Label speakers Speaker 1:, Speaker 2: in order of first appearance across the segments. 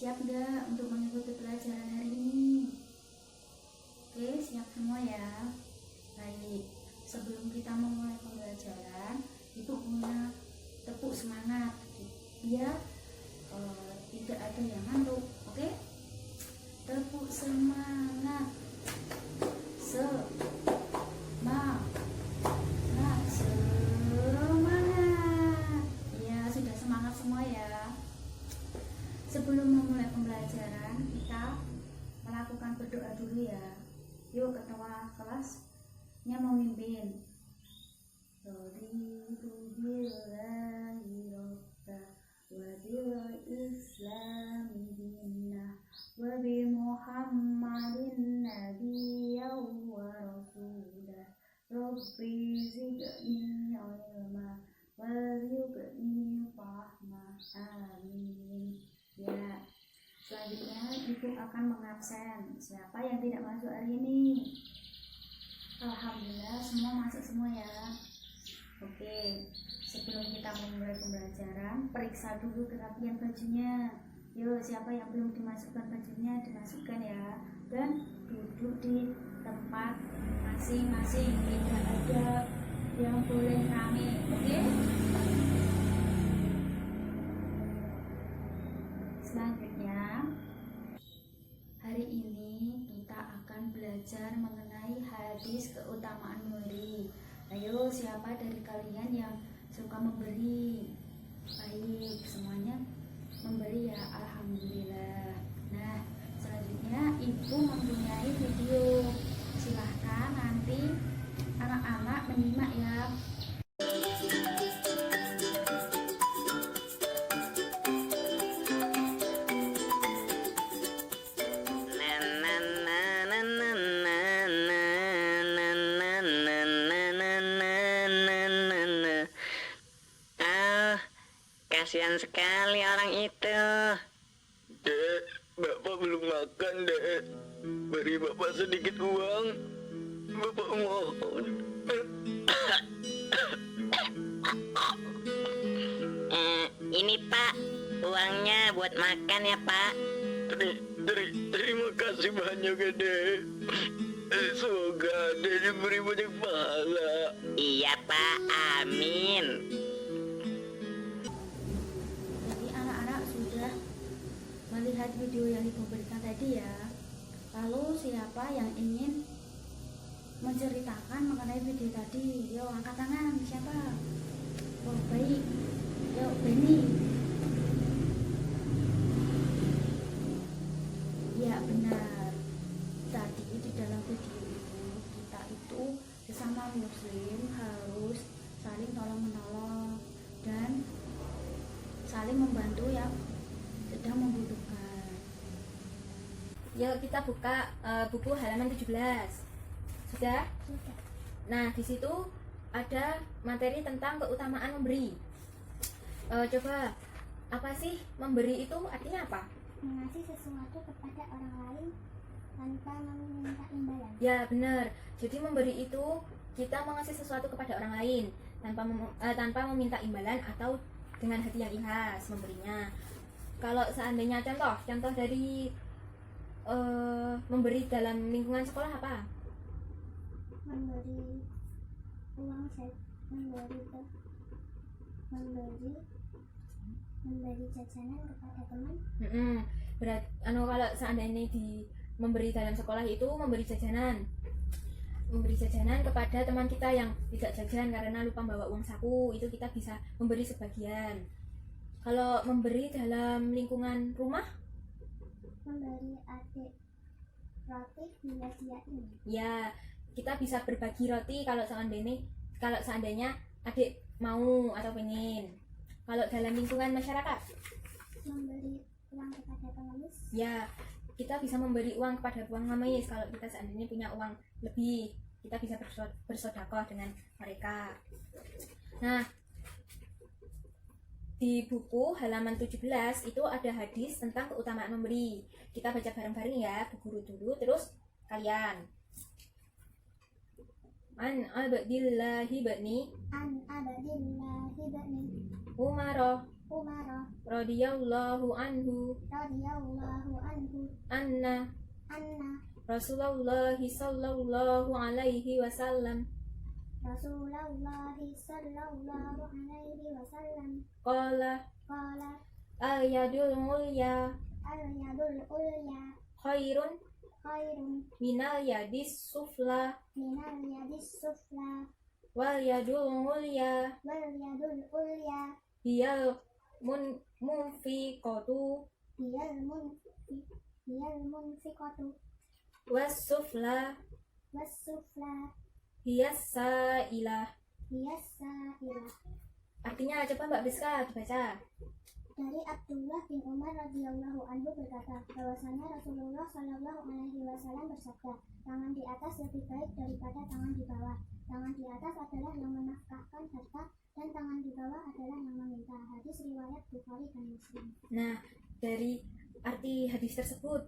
Speaker 1: Siap nggak untuk mengikuti pelajaran hari ini? Oke, siap semua ya. Baik, sebelum kita memulai pembelajaran, Ibu punya tepuk semangat biar tidak ada yang ngantuk. Oke? Tepuk semangat. Semangat. Ya, sudah semangat semua ya. Sebelum memulai pembelajaran, kita melakukan berdoa dulu ya. Yuk, ketua kelasnya memimpin. Raditu billahi robba wa bil islami dinnah wa bi muhammadin nabiyyan wa rasulah. Rabbi zidni ilma wa zidni fahma. Amin. Ya, selanjutnya Ibu akan mengabsen. Siapa yang tidak masuk hari ini? Alhamdulillah semua masuk semua ya. Oke, sebelum kita memulai pembelajaran, periksa dulu kerapian bajunya. Yuk, siapa yang belum dimasukkan bajunya, dimasukkan ya. Dan duduk di tempat masing-masing. Tidak ada yang boleh rame. Oke? Selanjutnya, hari ini kita akan belajar mengenai hadis keutamaan memberi. Ayo, siapa dari kalian yang suka memberi? Baik, semuanya memberi ya, alhamdulillah. Nah, selanjutnya Ibu mempunyai video. Silahkan nanti anak-anak menyimak ya.
Speaker 2: Kasihan sekali orang itu.
Speaker 3: Dek, Bapak belum makan, Dek. Beri Bapak sedikit uang. Bapak mohon.
Speaker 2: Ini Pak, uangnya buat makan ya Pak.
Speaker 3: Terima kasih banyak ya, Dek. Semoga Dek diberi banyak pahala.
Speaker 2: Iya Pak, amin.
Speaker 1: Jadi anak-anak sudah melihat video yang Ibu berikan tadi ya. Lalu siapa yang ingin menceritakan mengenai video tadi? Yuk, angkat tangan. Siapa? Oh, baik. Yuk, Benny. Ya, benar. Tadi di dalam video itu, kita itu sesama muslim harus saling tolong-menolong dan saling membantu yang sedang membutuhkan. Yuk kita buka buku halaman 17. Sudah? Sudah. Nah, di situ ada materi tentang keutamaan memberi. Coba, apa sih memberi itu artinya apa?
Speaker 4: Mengasih sesuatu kepada orang lain tanpa meminta imbalan.
Speaker 1: Ya, benar. Jadi memberi itu kita mengasih sesuatu kepada orang lain tanpa meminta imbalan atau dengan hati yang ikhlas memberinya. Kalau seandainya contoh dari memberi dalam lingkungan sekolah apa?
Speaker 4: Memberi uang, memberi jajanan kepada teman.
Speaker 1: Kalau seandainya memberi dalam sekolah itu memberi jajanan kepada teman kita yang tidak jajan karena lupa bawa uang saku, itu kita bisa memberi sebagian. Kalau memberi dalam lingkungan rumah,
Speaker 4: memberi adik roti bila dia ingin.
Speaker 1: Ya, kita bisa berbagi roti kalau seandainya adik mau atau pengen. Kalau dalam lingkungan masyarakat,
Speaker 4: memberi uang kepada pengemis.
Speaker 1: Ya, kita bisa memberi uang kepada pengemis. Kalau kita seandainya punya uang lebih, kita bisa bersedekah dengan mereka. Nah, di buku halaman 17 itu ada hadis tentang keutamaan memberi. Kita baca bareng-bareng ya, Bu Guru dulu, terus kalian. An abdillahi bani
Speaker 4: An abdillahi bani
Speaker 1: Umaro
Speaker 4: Umar
Speaker 5: radhiyallahu anhu
Speaker 4: radhiyallahu anhu
Speaker 5: anna
Speaker 4: anna
Speaker 5: Rasulullah sallallahu alaihi wasallam
Speaker 4: Rasulullah sallallahu alaihi wasallam
Speaker 5: qala
Speaker 4: qala
Speaker 5: al-yadul mulya
Speaker 4: al-yadul ulya
Speaker 5: khairun
Speaker 4: khairun
Speaker 5: minal yadis sufla
Speaker 4: minal yadis sufla
Speaker 5: wal yadul mulya
Speaker 4: wal yadul ulya
Speaker 5: hiyal munfiqatu
Speaker 4: hiyal munfiqatu
Speaker 5: was sufla
Speaker 4: was sufla
Speaker 5: hiyas sa'ilah.
Speaker 4: hiyas sa'ilah.
Speaker 5: Artinya coba Mbak Friska dibaca.
Speaker 4: Dari Abdullah bin Umar radhiyallahu anhu berkata bahwasanya Rasulullah Shallallahu alaihi wasallam bersabda, tangan di atas lebih baik daripada tangan di bawah. Tangan di atas adalah yang menafkahkan harta dan tangan di bawah adalah yang meminta. Hadis riwayat Bukhari dan Muslim.
Speaker 5: Nah, dari arti hadis tersebut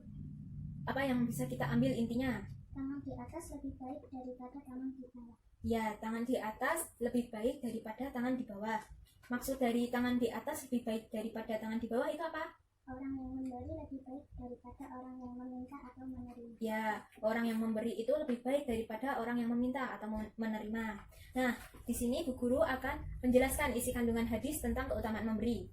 Speaker 5: apa yang bisa kita ambil intinya?
Speaker 4: Tangan di atas lebih baik daripada tangan di bawah.
Speaker 5: Ya, tangan di atas lebih baik daripada tangan di bawah. Maksud dari tangan di atas lebih baik daripada tangan di bawah itu apa?
Speaker 4: Orang yang memberi lebih baik daripada orang yang meminta atau menerima.
Speaker 5: Ya, orang yang memberi itu lebih baik daripada orang yang meminta atau menerima. Nah, di sini Bu Guru akan menjelaskan isi kandungan hadis tentang keutamaan memberi.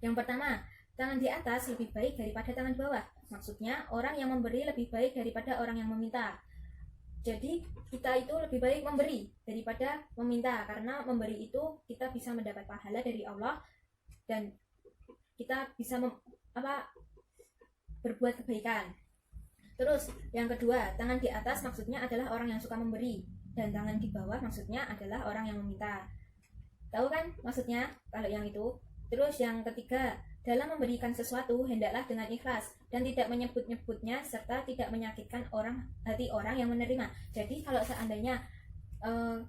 Speaker 5: Yang pertama, tangan di atas lebih baik daripada tangan di bawah. Maksudnya, orang yang memberi lebih baik daripada orang yang meminta. Jadi, kita itu lebih baik memberi daripada meminta, karena memberi itu kita bisa mendapat pahala dari Allah dan kita bisa berbuat kebaikan. Terus, yang kedua, tangan di atas maksudnya adalah orang yang suka memberi, dan tangan di bawah maksudnya adalah orang yang meminta. Tahu kan maksudnya kalau yang itu? Terus yang ketiga, dalam memberikan sesuatu hendaklah dengan ikhlas dan tidak menyebut-nyebutnya serta tidak menyakitkan hati orang yang menerima. Jadi kalau seandainya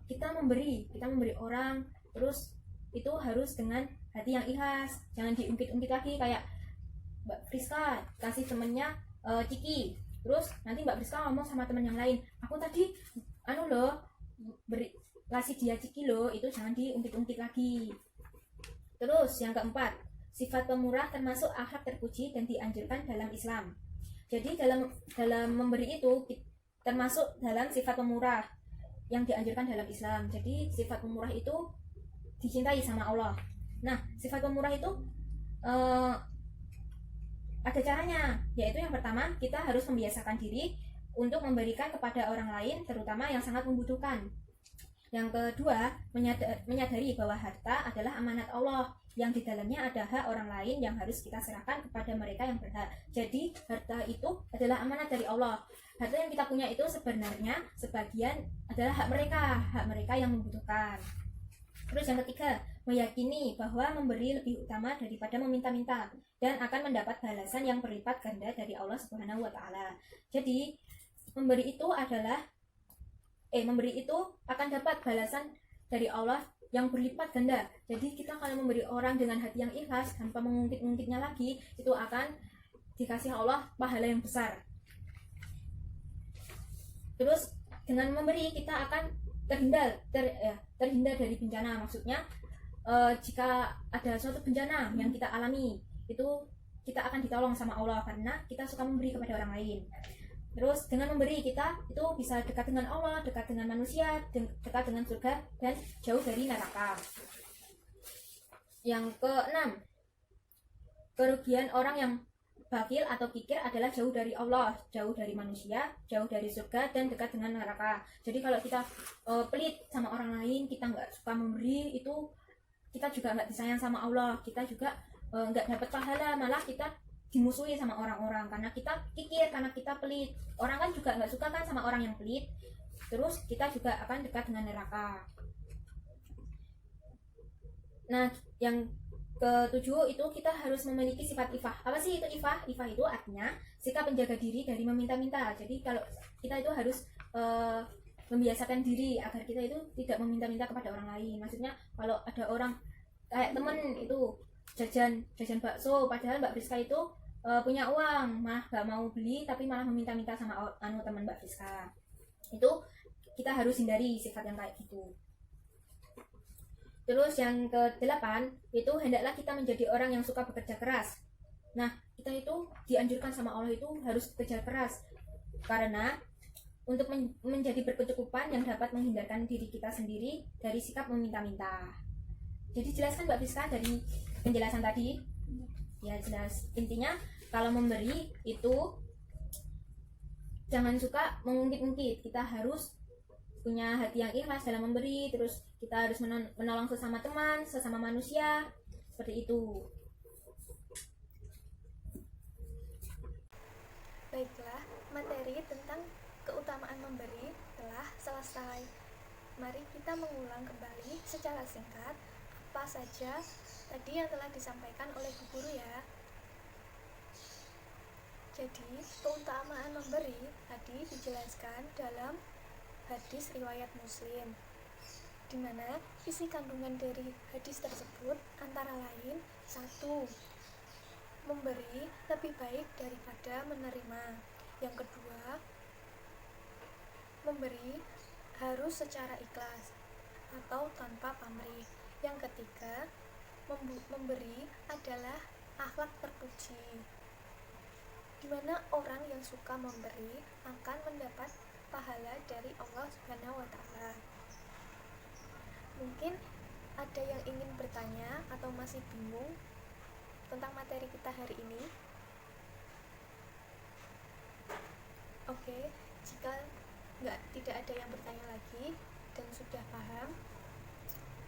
Speaker 5: kita memberi orang, terus itu harus dengan hati yang ikhlas, jangan diungkit-ungkit lagi kayak Mbak Friska kasih temennya Ciki, terus nanti Mbak Friska ngomong sama teman yang lain, aku tadi kasih dia Ciki loh, itu jangan diungkit-ungkit lagi. Terus yang keempat, sifat pemurah termasuk akhlak terpuji dan dianjurkan dalam Islam. Jadi dalam memberi itu termasuk dalam sifat pemurah yang dianjurkan dalam Islam. Jadi sifat pemurah itu dicintai sama Allah. Nah, sifat pemurah itu ada caranya, yaitu yang pertama, kita harus membiasakan diri untuk memberikan kepada orang lain, terutama yang sangat membutuhkan. Yang kedua, menyadari bahwa harta adalah amanat Allah, yang di dalamnya ada hak orang lain yang harus kita serahkan kepada mereka yang berhak. Jadi, harta itu adalah amanat dari Allah. Harta yang kita punya itu sebenarnya sebagian adalah hak mereka yang membutuhkan. Terus yang ketiga, meyakini bahwa memberi lebih utama daripada meminta-minta dan akan mendapat balasan yang berlipat ganda dari Allah Subhanahu wa taala. Jadi, memberi itu akan dapat balasan dari Allah yang berlipat ganda. Jadi kita kalau memberi orang dengan hati yang ikhlas tanpa mengungkit-ungkitnya lagi, itu akan dikasih Allah pahala yang besar. Terus dengan memberi kita akan terhindar dari bencana. Maksudnya jika ada suatu bencana yang kita alami, itu kita akan ditolong sama Allah karena kita suka memberi kepada orang lain. Terus dengan memberi kita itu bisa dekat dengan Allah, dekat dengan manusia, dekat dengan surga, dan jauh dari neraka. Yang keenam, kerugian orang yang bakhil atau kikir adalah jauh dari Allah, jauh dari manusia, jauh dari surga, dan dekat dengan neraka. Jadi kalau kita pelit sama orang lain, kita nggak suka memberi, itu kita juga nggak disayang sama Allah, kita juga nggak dapat pahala, malah kita dimusuhi sama orang-orang karena kita kikir, karena kita pelit. Orang kan juga nggak suka kan sama orang yang pelit. Terus kita juga akan dekat dengan neraka. Nah, yang ketujuh itu kita harus memiliki sifat ifah. Apa sih itu ifah? Ifah itu artinya sikap menjaga diri dari meminta-minta. Jadi kalau kita itu harus membiasakan diri agar kita itu tidak meminta-minta kepada orang lain. Maksudnya kalau ada orang kayak temen itu jajan bakso, padahal Mbak Friska itu punya uang, malah gak mau beli tapi malah meminta-minta sama teman Mbak Friska. Itu kita harus hindari sifat yang kayak gitu. Terus yang ke-8 itu hendaklah kita menjadi orang yang suka bekerja keras. Nah, kita itu dianjurkan sama Allah itu harus bekerja keras karena untuk menjadi berkecukupan yang dapat menghindarkan diri kita sendiri dari sikap meminta-minta. Jadi jelaskan Mbak Friska dari penjelasan tadi? Ya jelas. Intinya kalau memberi itu jangan suka mengungkit-ungkit. Kita harus punya hati yang ikhlas dalam memberi, terus kita harus menolong sesama teman, sesama manusia, seperti itu.
Speaker 6: Baiklah, materi tentang keutamaan memberi telah selesai. Mari kita mengulang kembali secara singkat apa saja tadi yang telah disampaikan oleh Bu Guru ya. Jadi, keutamaan memberi tadi dijelaskan dalam hadis riwayat Muslim, di mana isi kandungan dari hadis tersebut antara lain: 1. Memberi lebih baik daripada menerima. Yang kedua, memberi harus secara ikhlas atau tanpa pamrih. Yang ketiga, memberi adalah akhlak terpuji, di mana orang yang suka memberi akan mendapat pahala dari Allah Subhanahu wa Ta'ala. Mungkin ada yang ingin bertanya atau masih bingung tentang materi kita hari ini. Oke, jika tidak ada yang bertanya lagi dan sudah paham,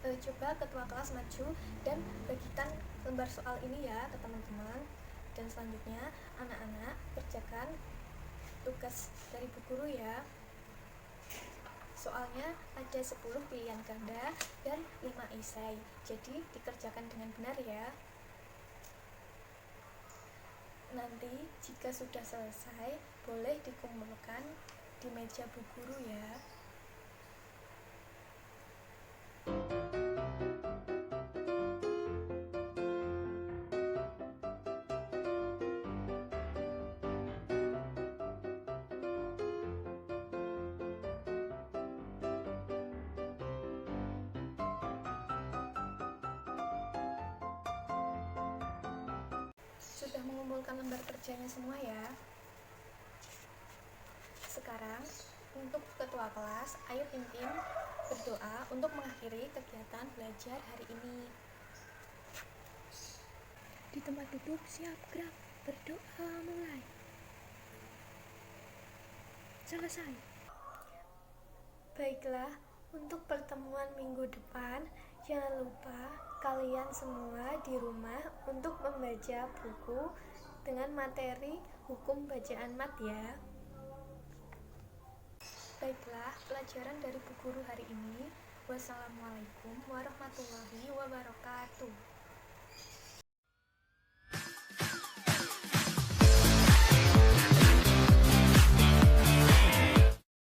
Speaker 6: coba ketua kelas maju dan bagikan lembar soal ini ya ke teman-teman. Dan selanjutnya anak-anak kerjakan tugas dari Bu Guru ya. Soalnya ada 10 pilihan ganda dan 5 esai, jadi dikerjakan dengan benar ya. Nanti jika sudah selesai boleh dikumpulkan di meja Bu Guru ya. Sudah mengumpulkan lembar kerjanya semua ya. Sekarang untuk ketua kelas, ayo pimpin berdoa untuk mengakhiri kegiatan belajar hari ini.
Speaker 7: Di tempat duduk siap gerak, berdoa mulai. Selesai.
Speaker 6: Baiklah, untuk pertemuan minggu depan, jangan lupa kalian semua di rumah untuk membaca buku dengan materi hukum bacaan mat ya. Baiklah, pelajaran dari Bu Guru hari ini. Wassalamualaikum warahmatullahi wabarakatuh.